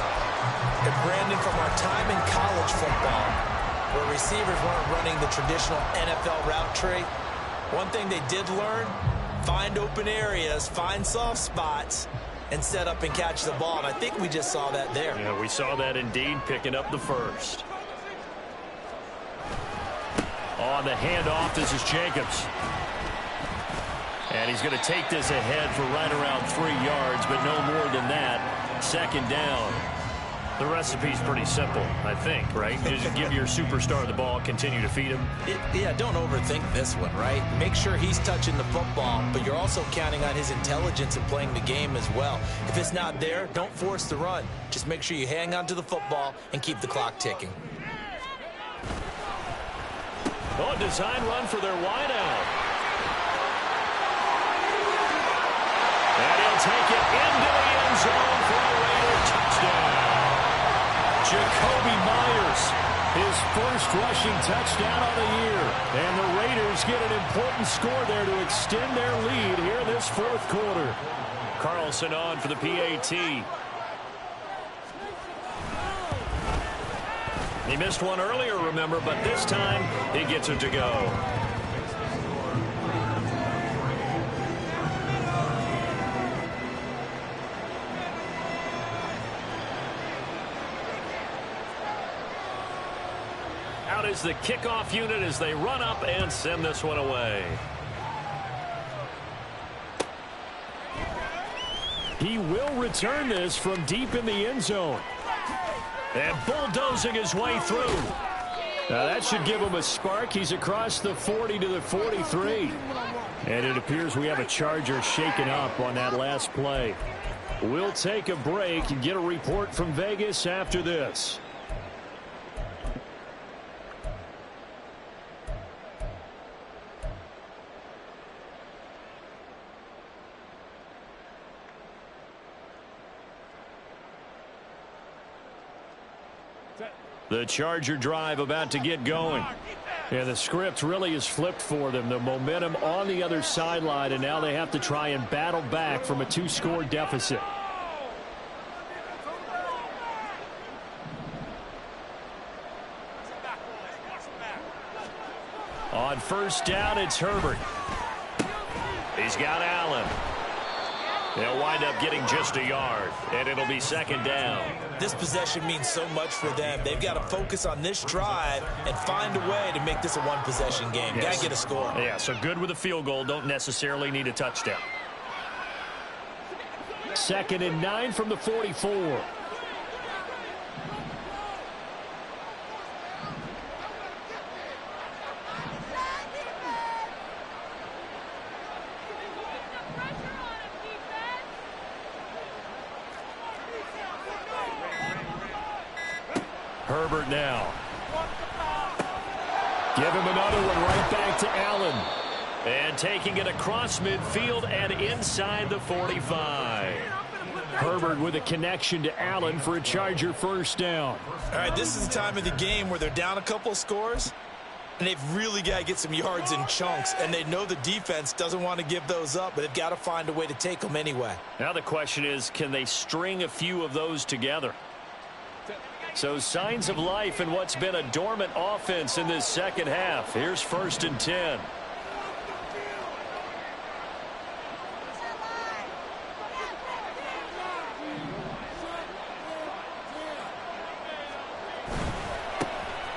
And Brandon, from our time in college football, where receivers weren't running the traditional NFL route tree, one thing they did learn: find open areas, find soft spots, and set up and catch the ball. And I think we just saw that there. Yeah, we saw that indeed, picking up the first. On the handoff, this is Jacobs. And he's going to take this ahead for right around 3 yards, but no more than that. 2nd down. The recipe's pretty simple, I think, right? Just give your superstar the ball, continue to feed him. Yeah, don't overthink this one, right? Make sure he's touching the football, but you're also counting on his intelligence and playing the game as well. If it's not there, don't force the run. Just make sure you hang on to the football and keep the clock ticking. Oh, design run for their wideout. And he'll take it into the end zone for a Raider touchdown. Jacoby Myers, his first rushing touchdown of the year. And the Raiders get an important score there to extend their lead here this 4th quarter. Carlson on for the PAT. He missed one earlier, remember, but this time he gets it to go. Out is the kickoff unit as they run up and send this one away. He will return this from deep in the end zone. And bulldozing his way through. Now that should give him a spark. He's across the 40 to the 43. And it appears we have a Charger shaken up on that last play. We'll take a break and get a report from Vegas after this. The Charger drive about to get going. And the script really is flipped for them. The momentum on the other sideline, and now they have to try and battle back from a 2-score deficit. On 1st down, it's Herbert. He's got Allen. They'll wind up getting just a yard, and it'll be 2nd down. This possession means so much for them. They've got to focus on this drive and find a way to make this a one-possession game. Yes. Got to get a score. Yeah, so good with a field goal. Don't necessarily need a touchdown. 2nd and 9 from the 44. Herbert now. Give him another one right back to Allen. And taking it across midfield and inside the 45. Herbert with a connection to Allen for a Charger 1st down. All right, this is the time of the game where they're down a couple of scores, and they've really got to get some yards in chunks, and they know the defense doesn't want to give those up, but they've got to find a way to take them anyway. Now the question is, can they string a few of those together? So signs of life in what's been a dormant offense in this 2nd half. Here's 1st and 10.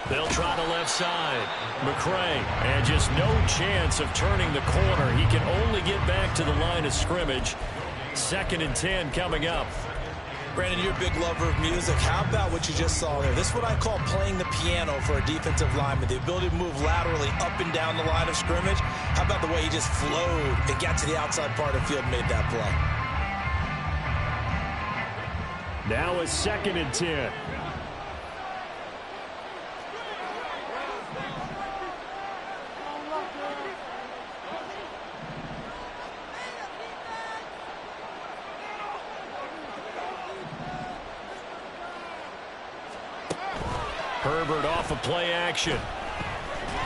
They'll try the left side. McCray, and just no chance of turning the corner. He can only get back to the line of scrimmage. 2nd and 10 coming up. Brandon, you're a big lover of music. How about what you just saw there? This is what I call playing the piano for a defensive lineman. The ability to move laterally up and down the line of scrimmage. How about the way he just flowed and got to the outside part of the field and made that play? Now a 2nd and 10. Herbert off of play action.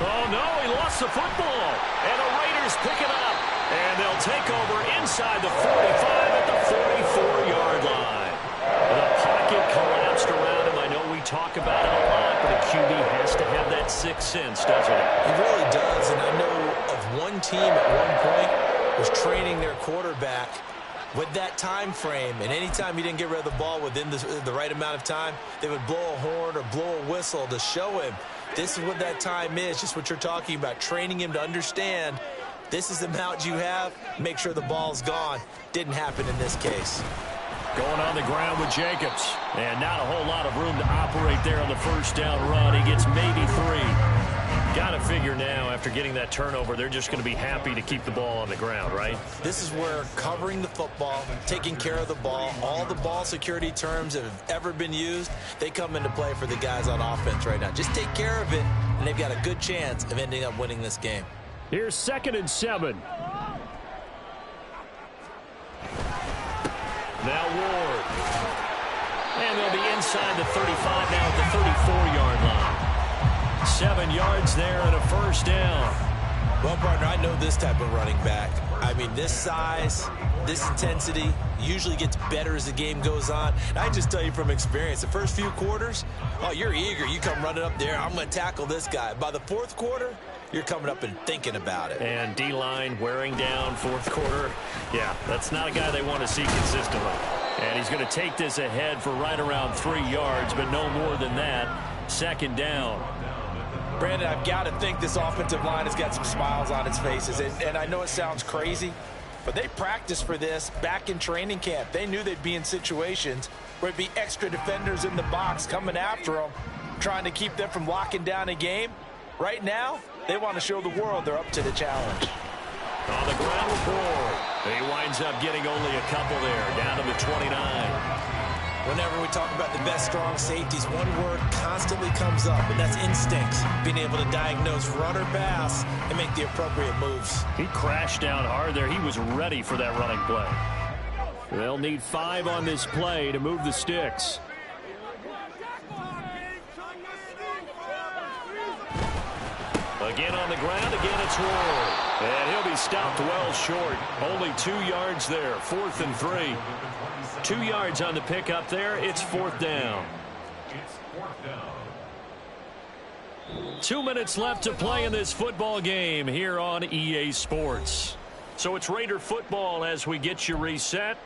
Oh, no, he lost the football. And the Raiders pick it up. And they'll take over inside the 45 at the 44-yard line. The pocket collapsed around him. I know we talk about it a lot, but a QB has to have that sixth sense, doesn't it? He really does, and I know of one team at one point was training their quarterback with that time frame, and anytime he didn't get rid of the ball within the right amount of time, they would blow a horn or blow a whistle to show him this is what that time is, just what you're talking about, training him to understand this is the amount you have, make sure the ball's gone. Didn't happen in this case. Going on the ground with Jacobs, and not a whole lot of room to operate there on the first down run. He gets maybe 3. Got to figure now, after getting that turnover, they're just going to be happy to keep the ball on the ground, right? This is where covering the football, taking care of the ball, all the ball security terms that have ever been used, they come into play for the guys on offense right now. Just take care of it, and they've got a good chance of ending up winning this game. Here's 2nd and 7. Now Ward. And they'll be inside the 35 now at the 34-yard line. 7 yards there and a first down. Well, partner, I know this type of running back. I mean, this size, this intensity usually gets better as the game goes on. And I just tell you from experience, the first few quarters, oh, you're eager. You come running up there, I'm going to tackle this guy. By the fourth quarter, you're coming up and thinking about it. And D-line wearing down fourth quarter. Yeah, that's not a guy they want to see consistently. And he's going to take this ahead for right around 3 yards, but no more than that. 2nd down. Brandon, I've got to think this offensive line has got some smiles on its faces. And I know it sounds crazy, but they practiced for this back in training camp. They knew they'd be in situations where it'd be extra defenders in the box coming after them, trying to keep them from locking down a game. Right now, they want to show the world they're up to the challenge. On the ground with Ward. He winds up getting only a couple there, down to the 29. Whenever we talk about the best strong safeties, one word constantly comes up, and that's instincts. Being able to diagnose run or pass and make the appropriate moves. He crashed down hard there. He was ready for that running play. They'll need 5 on this play to move the sticks. Again on the ground, again it's Ward. And he'll be stopped well short. Only 2 yards there, 4th and 3. 2 yards on the pickup there. It's 4th down. 2 minutes left to play in this football game here on EA Sports. So it's Raider football as we get you reset.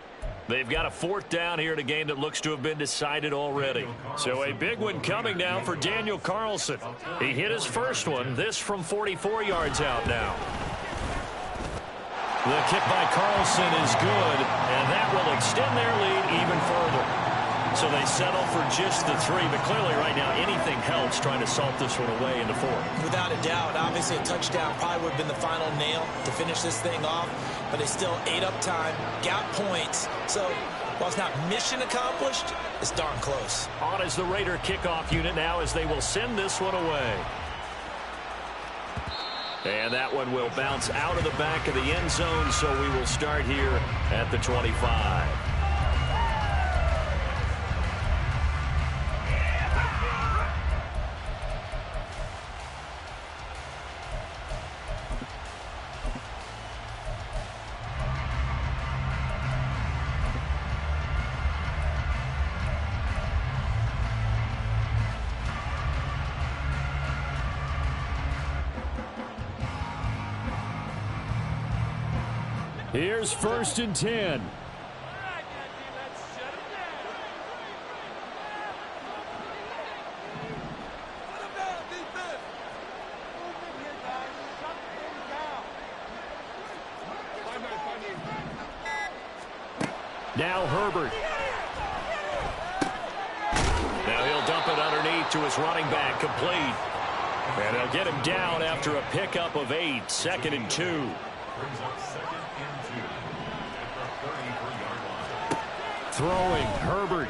They've got a 4th down here in a game that looks to have been decided already. So a big one coming now for Daniel Carlson. He hit his first one. This from 44 yards out now. The kick by Carlson is good, and that will extend their lead even further. So they settle for just the 3, but clearly right now anything helps trying to salt this one away in the 4th. Without a doubt, obviously a touchdown probably would have been the final nail to finish this thing off, but they still ate up time, got points. So while it's not mission accomplished, it's darn close. On is the Raider kickoff unit now as they will send this one away. And that one will bounce out of the back of the end zone, so we will start here at the 25. Here's 1st and 10. Now Herbert. Now he'll dump it underneath to his running back, complete. And they'll get him down after a pickup of 8, 2nd and 2. Throwing, Herbert.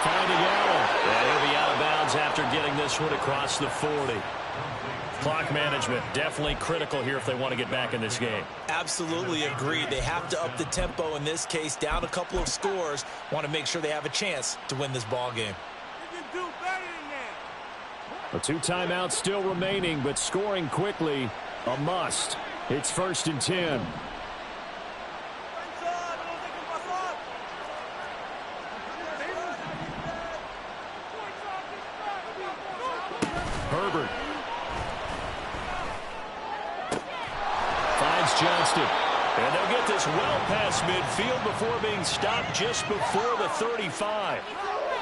Finding Allen. And he'll be out of bounds after getting this one across the 40. Clock management definitely critical here if they want to get back in this game. Absolutely agreed. They have to up the tempo in this case, down a couple of scores. Want to make sure they have a chance to win this ball game. You can do better than that. 2 timeouts still remaining, but scoring quickly, a must. It's 1st and 10. Herbert finds Johnston. And they'll get this well past midfield before being stopped just before the 35.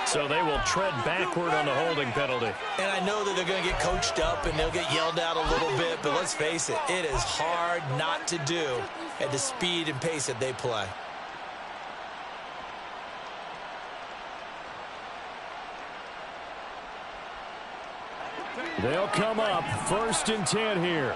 So they will tread backward on the holding penalty. And I know that they're going to get coached up and they'll get yelled at a little bit, but let's face it, it is hard not to do at the speed and pace that they play. They'll come up 1st and 10 here.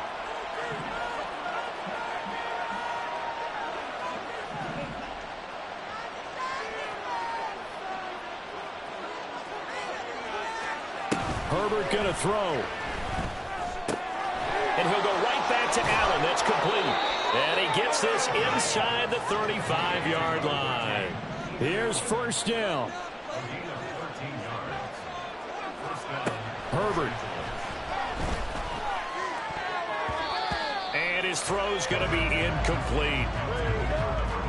Herbert going to throw. And he'll go right back to Allen. That's complete. And he gets this inside the 35-yard line. Here's 1st down. Herbert. And his throw's going to be incomplete.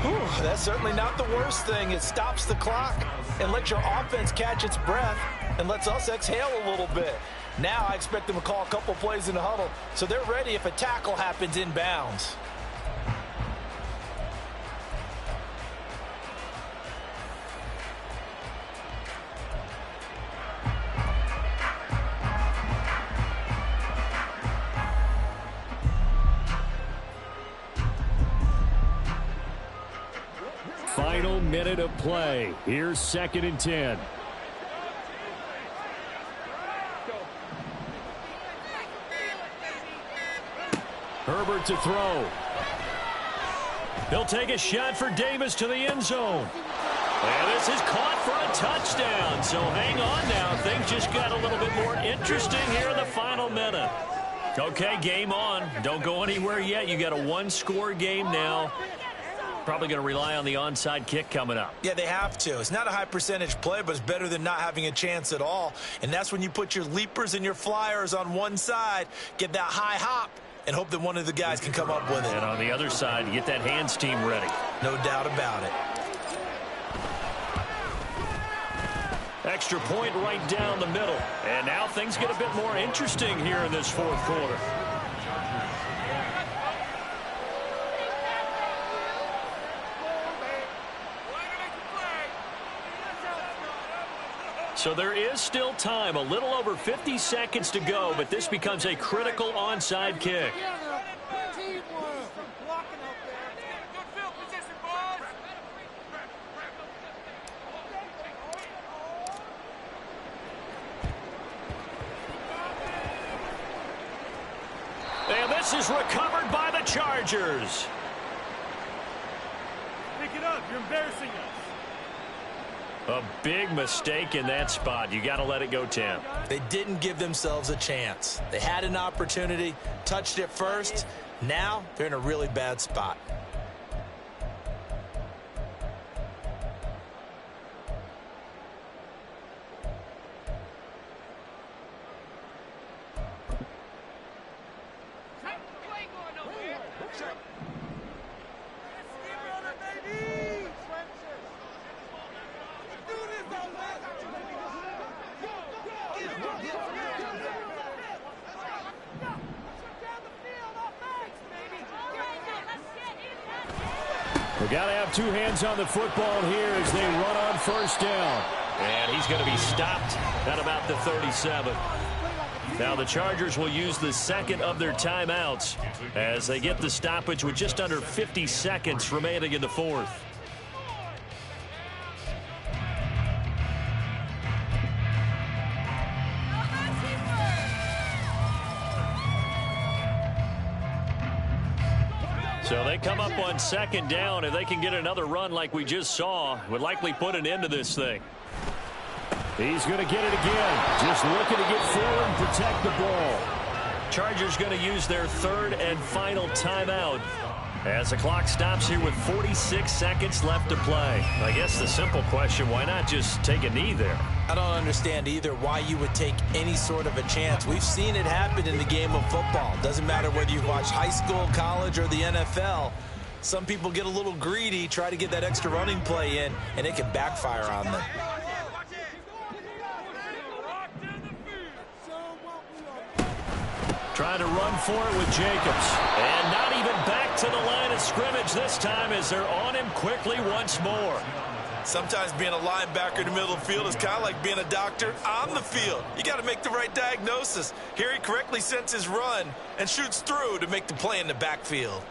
Whew, that's certainly not the worst thing. It stops the clock and lets your offense catch its breath and lets us exhale a little bit. Now I expect them to call a couple plays in the huddle so they're ready if a tackle happens inbounds. Final minute of play. Here's 2nd and 10. Herbert to throw. He'll take a shot for Davis to the end zone. And this is caught for a touchdown. So hang on now. Things just got a little bit more interesting here in the final minute. Okay, game on. Don't go anywhere yet. You got a 1-score game now. Probably going to rely on the onside kick coming up. Yeah, they have to. It's not a high percentage play, but it's better than not having a chance at all. And that's when you put your leapers and your flyers on one side, get that high hop, and hope that one of the guys can come up with it. And on the other side, you get that hands team ready. No doubt about it. Extra point right down the middle. And now things get a bit more interesting here in this 4th quarter. So there is still time, a little over 50 seconds to go, but this becomes a critical onside kick. And this is recovered by the Chargers. Pick it up. You're embarrassing us. A big mistake in that spot. You got to let it go, Tim. They didn't give themselves a chance. They had an opportunity, touched it first. Now they're in a really bad spot. We've got to have 2 hands on the football here as they run on 1st down. And he's going to be stopped at about the 37. Now the Chargers will use the 2nd of their timeouts as they get the stoppage with just under 50 seconds remaining in the 4th. So they come up on 2nd down. If they can get another run like we just saw, would likely put an end to this thing. He's going to get it again. Just looking to get forward and protect the ball. Chargers going to use their 3rd and final timeout As the clock stops here with 46 seconds left to play. I guess the simple question, why not just take a knee there? I don't understand either why you would take any sort of a chance. We've seen it happen in the game of football. Doesn't matter whether you watch high school, college, or the NFL. Some people get a little greedy, try to get that extra running play in, and it can backfire on them. Trying to run for it with Jacobs. And not even back to the line of scrimmage this time as they're on him quickly once more. Sometimes being a linebacker in the middle of the field is kind of like being a doctor on the field. You got to make the right diagnosis. Here he correctly sends his run and shoots through to make the play in the backfield.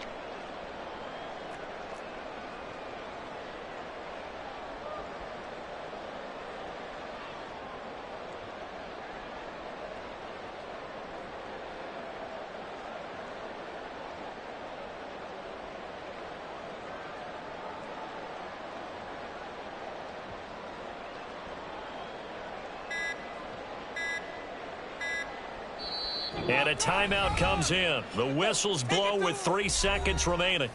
And a timeout comes in. The whistles blow with 3 seconds remaining.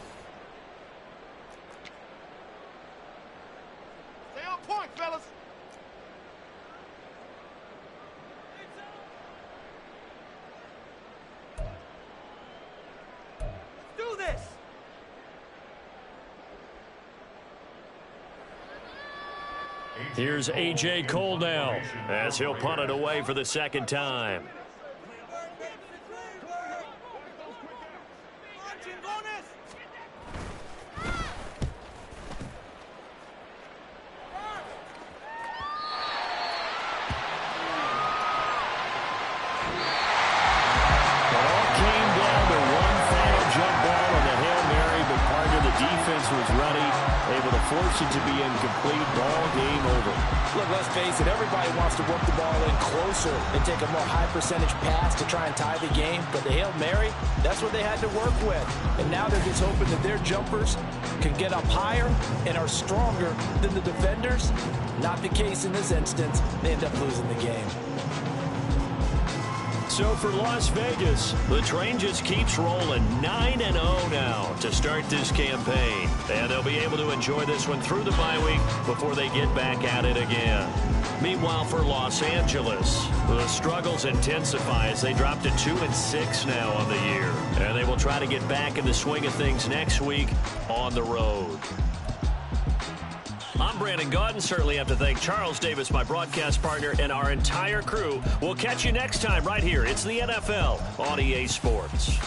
Stay on point, fellas. Let's do this. Here's A.J. Cole now as he'll punt it away for the second time. Force it to be incomplete. Ball game over. Look, let's face it, everybody wants to work the ball in closer and take a more high percentage pass to try and tie the game. But the Hail Mary, that's what they had to work with. And now they're just hoping that their jumpers can get up higher and are stronger than the defenders. Not the case in this instance. They end up losing the game. So for Las Vegas, the train just keeps rolling 9-0 now to start this campaign. And they'll be able to enjoy this one through the bye week before they get back at it again. Meanwhile, for Los Angeles, the struggles intensify as they drop to 2-6 now on the year. And they will try to get back in the swing of things next week on the road. I'm Brandon Gaudin. Certainly have to thank Charles Davis, my broadcast partner, and our entire crew. We'll catch you next time right here. It's the NFL on EA Sports.